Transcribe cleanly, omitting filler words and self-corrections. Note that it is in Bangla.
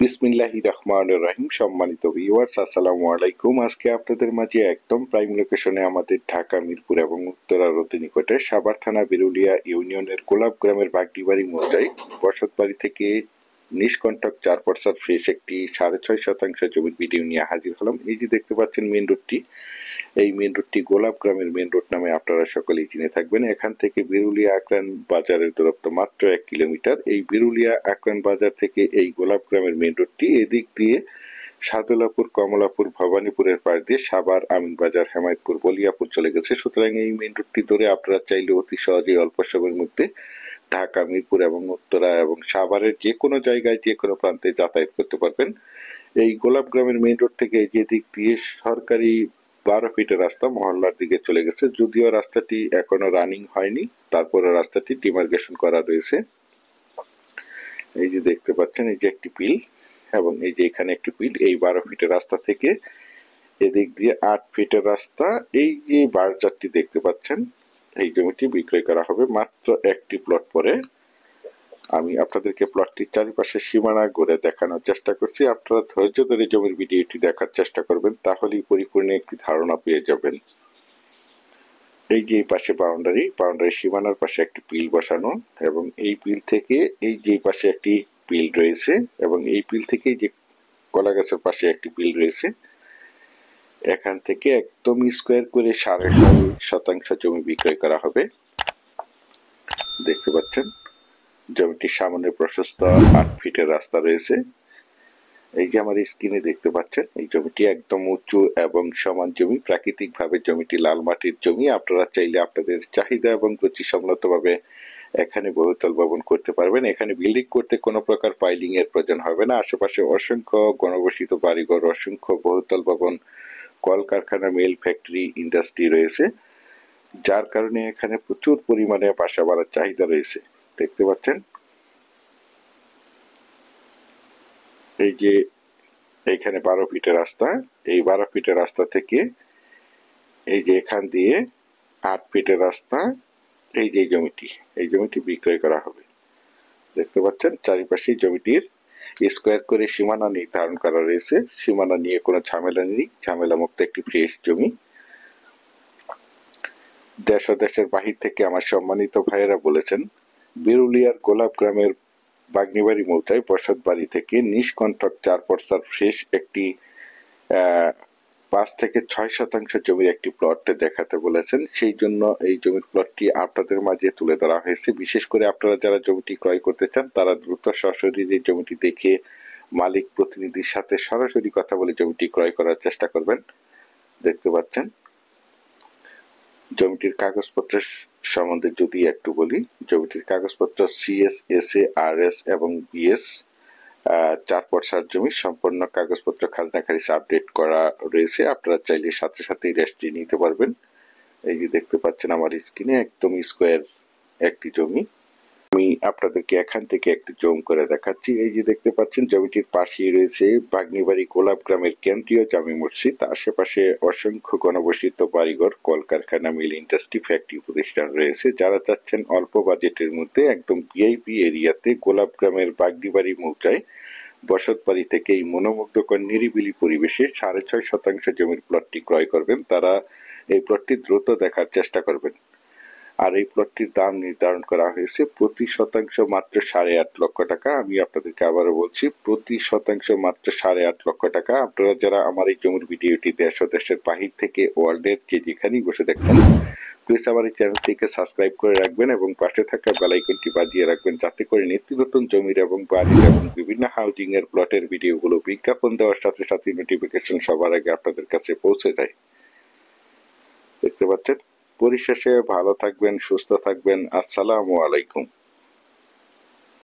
বিসমিল্লাহির রহমানির রহিম। সম্মানিত ভিউয়ার্স, আসসালামু আলাইকুম। আজকে আপনাদের মাঝে একদম প্রাইম লোকেশনে আমাদের ঢাকা মিরপুর এবং উত্তরার অতি নিকটে সাভার থানা বিরুলিয়া ইউনিয়নের গোলাপ গ্রামের বাগডিবাড়ি মৌজায় বসতবাড়ি থেকে নিষ্কণ্টক 4% ফ্রেশ একটি 6.5 শতাংশ জমির ভিডিও নিয়ে হাজির হলাম। এই যে দেখতে পাচ্ছেন মেন রোডটি, এই মেন রোডটি গোলাপ গ্রামের মেন রোড নামে আপনারা সকলেই চিনে থাকবেন। এখান থেকে বিরুলিয়া আকরান বাজারের দূরত্ব মাত্র 1 কিলোমিটার। এই বিরুলিয়া আকরান বাজার থেকে এই গোলাপ গ্রামের মেন রোডটি এদিক দিয়ে সাদুলাপুর, কমলাপুর, ভবানীপুরের পাশ দিয়ে সাভার, আমিনবাজার, হেমায়তপুর, বলিয়াপুর চলে গেছে। সুতরাং এই মেন রোডটি ধরে আপনারা চাইলে অতি সহজেই অল্প সময়ের মধ্যে ঢাকা, মিরপুর এবং উত্তরা এবং সাভারের যে কোনো জায়গায় যে কোনো প্রান্তে যাতায়াত করতে পারবেন। এই গোলাপ গ্রামের মেইন রোড থেকে যে দিক দিয়ে সরকারি 12 ফিটের রাস্তা মহল্লার দিকে চলে গেছে, যদিও রাস্তাটি এখনো রানিং হয়নি, তারপরে রাস্তাটি ডিমার্কেশন করা রয়েছে। এই যে দেখতে পাচ্ছেন, এই যে একটি পিল এবং এই যে এখানে একটি পিল। এই 12 ফিটের রাস্তা থেকে এদিক দিয়ে 8 ফিটের রাস্তা। এই যে বারজারটি দেখতে পাচ্ছেন, এই জমিটি বিক্রয় করা হবে মাত্র একটি প্লট পরে। আমি আপনাদেরকে প্লটটির চারিপাশে সীমানা ঘুরে দেখানোর চেষ্টা করছি। আপনারা ধৈর্য ধরে জমির ভিডিওটি দেখার চেষ্টা করবেন, তাহলেই পরিপূর্ণ একটি ধারণা পেয়ে যাবেন। এই যে পাশে বাউন্ডারি সীমানার পাশে একটি পিল বসানো এবং এই পিল থেকে এই যে পাশে একটি পিল রয়েছে এবং এই পিল থেকে যে কলা গাছের পাশে একটি পিল রয়েছে। এখান থেকে একদম স্কোয়ার করে 6.5 শতাংশ জমি বিক্রয় করা হবে। দেখতে পাচ্ছেন জমিটির সামনে প্রশস্ত 8 ফিটের রাস্তা রয়েছে। এই যে আমার স্ক্রিনে দেখতে পাচ্ছেন, এই জমিটি একদম উঁচু এবং সমান জমি। প্রাকৃতিকভাবে জমিটি লাল মাটির জমি। আপনারা চাইলে আপনাদের চাহিদা এবং রুচি সম্মতভাবে এখানে বহুতল ভবন করতে পারবেন। এখানে বিল্ডিং করতে কোনো প্রকার পাইলিং এর প্রয়োজন হবে না। আশেপাশে অসংখ্য ঘনবসতিত বাড়িঘর, অসংখ্য বহুতল ভবন, কলকারখানা, মিল, ফ্যাক্টরি, ইন্ডাস্ট্রি রয়েছে, যার কারণে এখানে প্রচুর পরিমাণে বাসা বাড়ার চাহিদা রয়েছে। দেখতে পাচ্ছেন এই যে এইখানে 12 ফিটের রাস্তা। এই 12 ফিটের রাস্তা থেকে এই যে এখান দিয়ে 8 ফিটের রাস্তা। এই যে এই জমিটি বিক্রয় করা হবে। দেখতে পাচ্ছেন চারিপাশে জমিটির স্কোয়ার করে সীমানা নির্ধারণ করা রয়েছে। সীমানা নিয়ে কোনো ঝামেলা নেই, ঝামেলা মুক্ত একটি ফ্রেশ জমি। দেশ ও দেশের বাহির থেকে আমার সম্মানিত ভাইয়েরা বলেছেন, বিরুলিয়ার গোলাপ গ্রামের বাগনিবাড়ি মৌজায় বসতবাড়ি থেকে নিষ্কণ্টক 4% ফ্রেশ একটি 5 থেকে 6 শতাংশ জমির একটি প্লট দেখাতে বলেছেন। সেই জন্য এই জমির প্লটটি আপনাদের মাঝে তুলে ধরা হয়েছে। বিশেষ করে আপনারা যারা জমিটি ক্রয় করতে চান, তারা দ্রুত সশরীরে জমিটি দেখে মালিক প্রতিনিধির সাথে সরাসরি কথা বলে জমিটি ক্রয় করার চেষ্টা করবেন। দেখতে পাচ্ছেন জমিটির কাগজপত্র সম্বন্ধে যদি একটু বলি, জমিটির কাগজপত্র সিএস, এসএ, আরএস এবং বিএস 4% জমি। সম্পূর্ণ কাগজপত্র খাজনা খারিজ আপডেট করা রয়েছে। আপনারা চাইলে সাথে সাথেই রেজিস্ট্রি নিতে পারবেন। এই যে দেখতে পাচ্ছেন আমার স্ক্রিনে একদম স্কোয়ার একটি জমি। আমি আপনাদেরকে এখান থেকে একটু জুম করে দেখাচ্ছি। এই যে দেখতে পাচ্ছেন জমিটির পাশেই রয়েছে বাগনিবাড়ি গোলাপ গ্রামের কেন্দ্রীয় জামে মসজিদ। আশেপাশে অসংখ্য ঘনবসতিত বাড়িঘর, কলকারখানা, মিল, ইন্ডাস্ট্রি, ফ্যাক্টরি প্রতিষ্ঠান রয়েছে। যারা চাচ্ছেন অল্প বাজেটের মধ্যে একদম ভিআইপি এরিয়াতে গোলাপ গ্রামের বাগনিবাড়ি মৌজায় বসতবাড়ি থেকে এই মনোমুগ্ধকর নিরিবিলি পরিবেশে 6.5 শতাংশ জমির প্লটটি ক্রয় করবেন, তারা এই প্লটটি দ্রুত দেখার চেষ্টা করবেন। আর এই প্লটটির দাম নির্ধারণ করা হয়েছে প্রতি শতাংশ মাত্র 8.5 লক্ষ টাকা। আমি আপনাদেরকে আবারও বলছি, প্রতি শতাংশ মাত্র 8.5 লক্ষ টাকা। আপনারা যারা আমার এই জমির ভিডিওটি দেশ ও দেশের বাহির থেকে ওয়ার্ল্ডের যেখানেই বসে দেখছেন, প্লিজ আমার এই চ্যানেলটিকে সাবস্ক্রাইব করে রাখবেন এবং পাশে থাকা বেল আইকনটি বাজিয়ে রাখবেন, যাতে করে নিত্য নতুন জমির এবং বাড়ির এবং বিভিন্ন হাউজিং এর প্লটের ভিডিওগুলো বিজ্ঞাপন দেওয়ার সাথে সাথে নোটিফিকেশন সবার আগে আপনাদের কাছে পৌঁছে যায়। দেখতে পাচ্ছেন। পরিশেষে ভালো থাকবেন, সুস্থ থাকবেন। আসসালামু আলাইকুম।